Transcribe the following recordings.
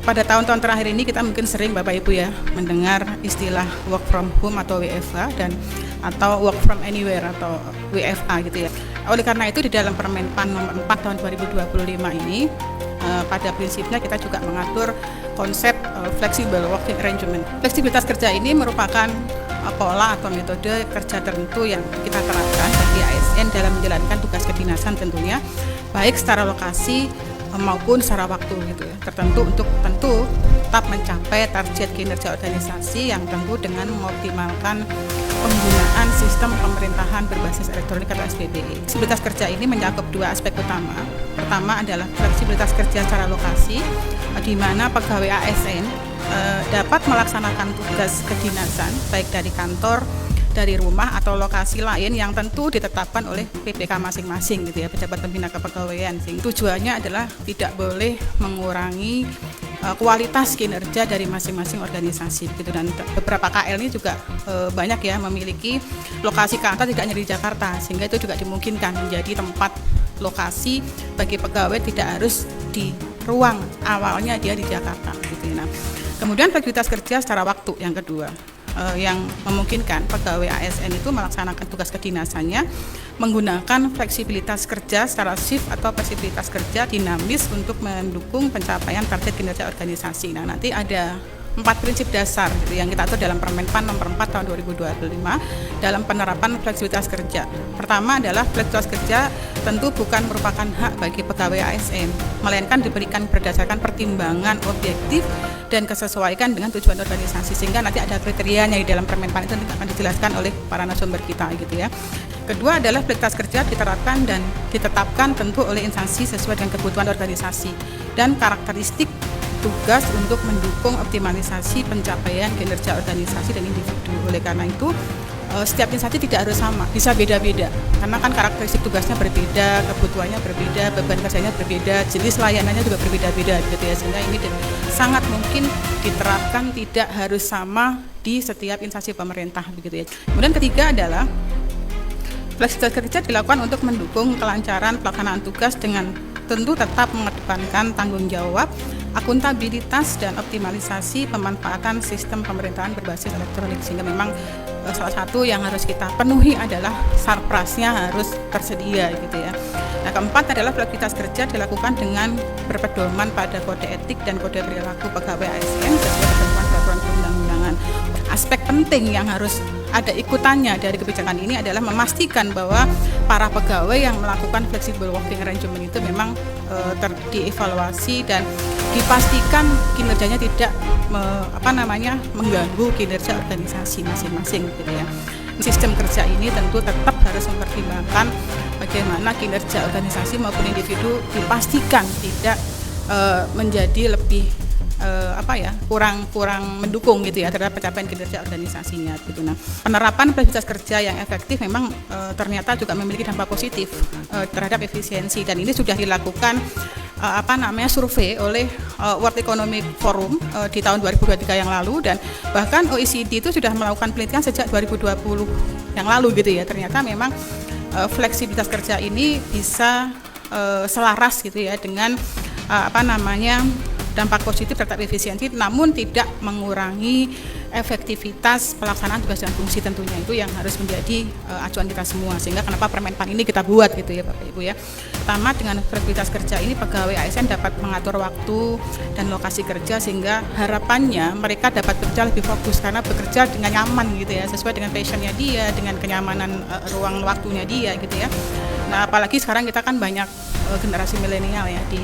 Pada tahun-tahun terakhir ini kita mungkin sering Bapak Ibu ya mendengar istilah work from home atau WFH atau work from anywhere atau WFA gitu ya. Oleh karena itu di dalam Permenpan nomor 4 tahun 2025 ini pada prinsipnya kita juga mengatur konsep flexible working arrangement. Fleksibilitas kerja ini merupakan pola atau metode kerja tertentu yang kita terapkan bagi ASN dalam menjalankan tugas kedinasan tentunya, baik secara lokasi maupun secara waktu gitu ya, tertentu untuk tetap mencapai target kinerja organisasi yang tentu dengan mengoptimalkan penggunaan sistem pemerintahan berbasis elektronik atau SPBE. Fleksibilitas kerja ini mencakup dua aspek utama. Pertama adalah fleksibilitas kerja secara lokasi, di mana pegawai ASN dapat melaksanakan tugas kedinasan baik dari kantor, dari rumah atau lokasi lain yang tentu ditetapkan oleh PPK masing-masing gitu ya, pejabat pembina kepegawaian. Tujuannya adalah tidak boleh mengurangi kualitas kinerja dari masing-masing organisasi gitu. Dan beberapa KL ini juga banyak ya memiliki lokasi kantor tidak hanya di Jakarta, sehingga itu juga dimungkinkan menjadi tempat lokasi bagi pegawai tidak harus di ruang awalnya dia di Jakarta gitu ya. Nah, kemudian fleksibilitas kerja secara waktu yang kedua, yang memungkinkan pegawai ASN itu melaksanakan tugas kedinasannya menggunakan fleksibilitas kerja secara shift atau fleksibilitas kerja dinamis untuk mendukung pencapaian target kinerja organisasi. Nah, nanti ada 4 prinsip dasar gitu, yang kita atur dalam Permenpan nomor 4 tahun 2025 dalam penerapan fleksibilitas kerja. Pertama adalah fleksibilitas kerja tentu bukan merupakan hak bagi pegawai ASN, melainkan diberikan berdasarkan pertimbangan objektif dan kesesuaikan dengan tujuan organisasi, sehingga nanti ada kriterianya di dalam Permenpan itu akan dijelaskan oleh para narasumber kita gitu ya. Kedua adalah fleksibilitas kerja diterapkan dan ditetapkan tentu oleh instansi sesuai dengan kebutuhan organisasi dan karakteristik tugas untuk mendukung optimalisasi pencapaian kinerja organisasi dan individu. Oleh karena itu setiap instansi tidak harus sama, bisa beda-beda karena kan karakteristik tugasnya berbeda, kebutuhannya berbeda, beban kerjanya berbeda, jenis layanannya juga berbeda-beda gitu ya, sehingga ini sangat mungkin diterapkan tidak harus sama di setiap instansi pemerintah begitu ya. Kemudian ketiga adalah fleksibilitas kerja dilakukan untuk mendukung kelancaran pelaksanaan tugas dengan tentu tetap mengedepankan tanggung jawab, akuntabilitas dan optimalisasi pemanfaatan sistem pemerintahan berbasis elektronik, sehingga memang salah satu yang harus kita penuhi adalah sarprasnya harus tersedia gitu ya. Nah, keempat adalah fleksibilitas kerja dilakukan dengan berpedoman pada kode etik dan kode perilaku pegawai ASN sesuai ketentuan peraturan perundang-undangan. Aspek penting yang harus ada ikutannya dari kebijakan ini adalah memastikan bahwa para pegawai yang melakukan flexible working arrangement itu memang dievaluasi dan dipastikan kinerjanya tidak mengganggu kinerja organisasi masing-masing gitu ya. Sistem kerja ini tentu tetap harus mempertimbangkan bagaimana kinerja organisasi maupun individu dipastikan tidak menjadi lebih kurang mendukung gitu ya terhadap pencapaian kinerja organisasinya gitu. Nah, penerapan fleksibilitas kerja yang efektif memang ternyata juga memiliki dampak positif terhadap efisiensi, dan ini sudah dilakukan survei oleh World Economic Forum di tahun 2023 yang lalu, dan bahkan OECD itu sudah melakukan penelitian sejak 2020 yang lalu gitu ya. Ternyata memang fleksibilitas kerja ini bisa selaras gitu ya dengan dampak positif terhadap efisiensi, namun tidak mengurangi efektivitas pelaksanaan tugas dan fungsi. Tentunya itu yang harus menjadi acuan kita semua, sehingga kenapa Permenpan ini kita buat gitu ya Bapak Ibu ya. Pertama, dengan fleksibilitas kerja ini pegawai ASN dapat mengatur waktu dan lokasi kerja, sehingga harapannya mereka dapat bekerja lebih fokus karena bekerja dengan nyaman gitu ya, sesuai dengan passionnya dia, dengan kenyamanan ruang waktunya dia gitu ya. Nah, apalagi sekarang kita kan banyak generasi milenial ya di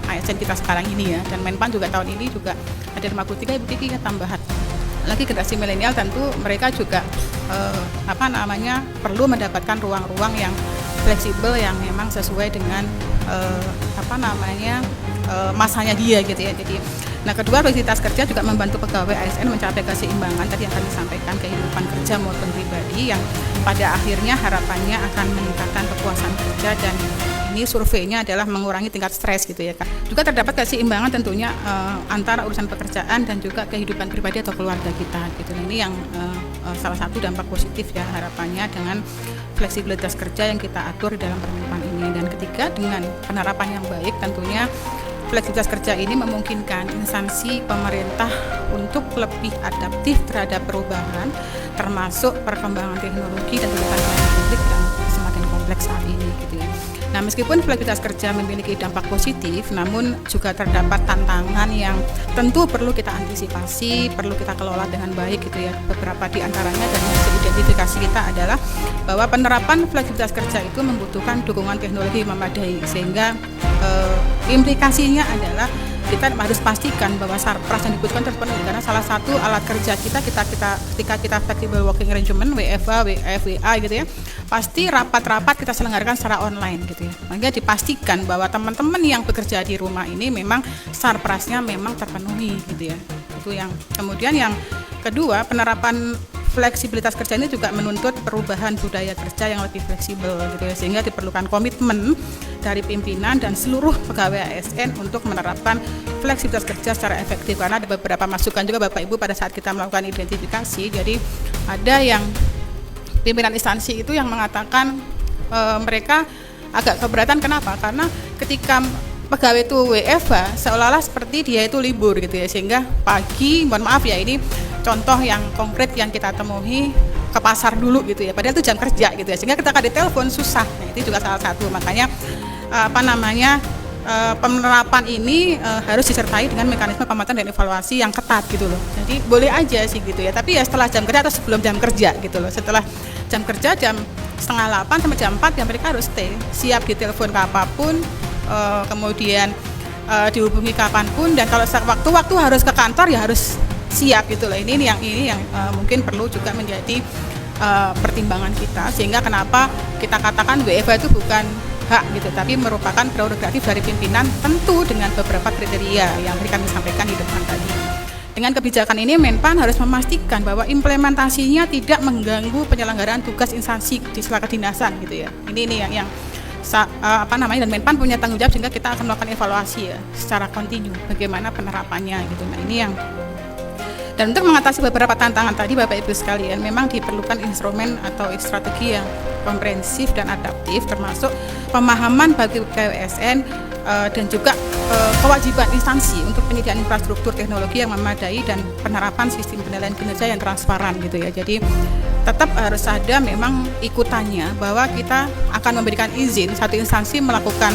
ASN kita sekarang ini ya, dan Menpan juga tahun ini juga ada 53 Ibu Kiki ya tambahan lagi generasi milenial. Tentu mereka juga perlu mendapatkan ruang-ruang yang fleksibel yang memang sesuai dengan masanya dia gitu ya. Jadi kedua, fleksibilitas kerja juga membantu pegawai ASN mencapai keseimbangan tadi yang kami sampaikan, kehidupan kerja maupun pribadi, yang pada akhirnya harapannya akan meningkatkan kepuasan kerja, dan ini surveinya adalah mengurangi tingkat stres gitu ya Kak. Juga terdapat keseimbangan tentunya antara urusan pekerjaan dan juga kehidupan pribadi atau keluarga kita gitu. Ini yang salah satu dampak positif ya harapannya dengan fleksibilitas kerja yang kita atur dalam Permenpan ini. Dan ketiga, dengan penerapan yang baik tentunya fleksibilitas kerja ini memungkinkan instansi pemerintah untuk lebih adaptif terhadap perubahan, termasuk perkembangan teknologi dan kebutuhan pelayanan publik yang semakin kompleks saat ini gitu ya. Nah, meskipun fleksibilitas kerja memiliki dampak positif, namun juga terdapat tantangan yang tentu perlu kita antisipasi, perlu kita kelola dengan baik gitu ya. Beberapa di antaranya dan hasil identifikasi kita adalah bahwa penerapan fleksibilitas kerja itu membutuhkan dukungan teknologi yang memadai, sehingga implikasinya adalah kita harus pastikan bahwa sarpras yang dibutuhkan terpenuhi, karena salah satu alat kerja kita ketika kita flexible working arrangement WFA, WF, WA gitu ya, pasti rapat-rapat kita selenggarakan secara online gitu ya. Makanya dipastikan bahwa teman-teman yang bekerja di rumah ini memang sarprasnya memang terpenuhi gitu ya. Itu yang kemudian yang kedua, penerapan fleksibilitas kerja ini juga menuntut perubahan budaya kerja yang lebih fleksibel gitu ya, sehingga diperlukan komitmen dari pimpinan dan seluruh pegawai ASN untuk menerapkan fleksibilitas kerja secara efektif, karena ada beberapa masukan juga Bapak Ibu pada saat kita melakukan identifikasi. Jadi ada yang pimpinan instansi itu yang mengatakan mereka agak keberatan. Kenapa? Karena ketika pegawai itu WFH seolah-olah seperti dia itu libur gitu ya, sehingga pagi, mohon maaf ya, ini contoh yang konkret yang kita temui, ke pasar dulu gitu ya, padahal itu jam kerja gitu ya, sehingga kita ditelepon susah. Nah, itu juga salah satu, makanya penerapan ini harus disertai dengan mekanisme pemantauan dan evaluasi yang ketat gitu loh. Jadi boleh aja sih gitu ya, tapi ya setelah jam kerja atau sebelum jam kerja gitu loh. Setelah jam kerja jam 7:30 sampai jam 4 ya mereka harus stay, siap ditelepon kapanpun, kemudian dihubungi kapanpun, dan kalau waktu harus ke kantor ya harus siap gitu loh. Ini yang mungkin perlu juga menjadi pertimbangan kita, sehingga kenapa kita katakan WFH itu bukan hak gitu, tapi merupakan prerogatif dari pimpinan, tentu dengan beberapa kriteria yang kami sampaikan di depan tadi. Dengan kebijakan ini Menpan harus memastikan bahwa implementasinya tidak mengganggu penyelenggaraan tugas instansi di sela kedinasan gitu ya. Ini yang dan Menpan punya tanggung jawab, sehingga kita akan melakukan evaluasi ya secara kontinu bagaimana penerapannya gitu. Nah, ini yang. Dan untuk mengatasi beberapa tantangan tadi Bapak Ibu sekalian, memang diperlukan instrumen atau strategi yang komprehensif dan adaptif, termasuk pemahaman bagi KWSN dan juga kewajiban instansi untuk penyediaan infrastruktur teknologi yang memadai dan penerapan sistem penilaian kinerja yang transparan gitu ya. Jadi tetap harus ada memang ikutannya, bahwa kita akan memberikan izin satu instansi melakukan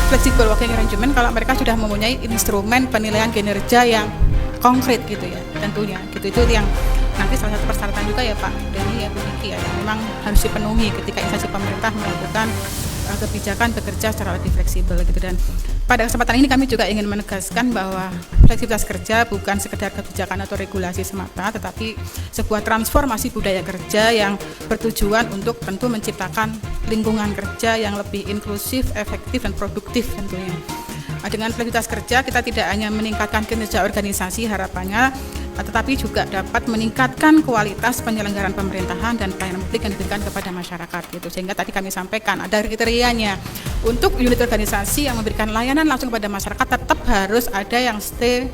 flexible working arrangement kalau mereka sudah mempunyai instrumen penilaian kinerja yang konkret gitu ya, tentunya gitu. Itu yang nanti salah satu persyaratan juga ya Pak Deni ya Bu Niki ya, yang memang harus dipenuhi ketika instansi pemerintah melakukan kebijakan bekerja secara lebih fleksibel gitu. Dan pada kesempatan ini kami juga ingin menegaskan bahwa fleksibilitas kerja bukan sekedar kebijakan atau regulasi semata, tetapi sebuah transformasi budaya kerja yang bertujuan untuk tentu menciptakan lingkungan kerja yang lebih inklusif, efektif dan produktif tentunya. Dengan fleksibilitas kerja kita tidak hanya meningkatkan kinerja organisasi harapannya, tetapi juga dapat meningkatkan kualitas penyelenggaraan pemerintahan dan pelayanan publik yang diberikan kepada masyarakat gitu. Sehingga tadi kami sampaikan ada kriterianya untuk unit organisasi yang memberikan layanan langsung kepada masyarakat, tetap harus ada yang stay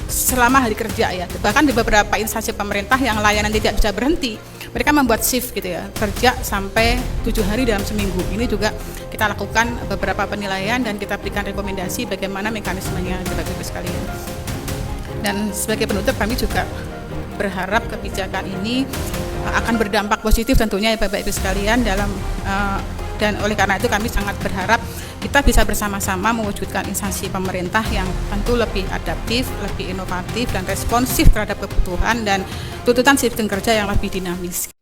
selama hari kerja ya. Bahkan di beberapa instansi pemerintah yang layanan tidak bisa berhenti, mereka membuat shift gitu ya, kerja sampai 7 hari dalam seminggu. Ini juga kita lakukan beberapa penilaian dan kita berikan rekomendasi bagaimana mekanismenya Bapak Ibu sekalian. Dan sebagai penutup, kami juga berharap kebijakan ini akan berdampak positif tentunya ya Bapak Ibu sekalian dan oleh karena itu kami sangat berharap kita bisa bersama-sama mewujudkan instansi pemerintah yang tentu lebih adaptif, lebih inovatif dan responsif terhadap kebutuhan dan tuntutan sistem kerja yang lebih dinamis.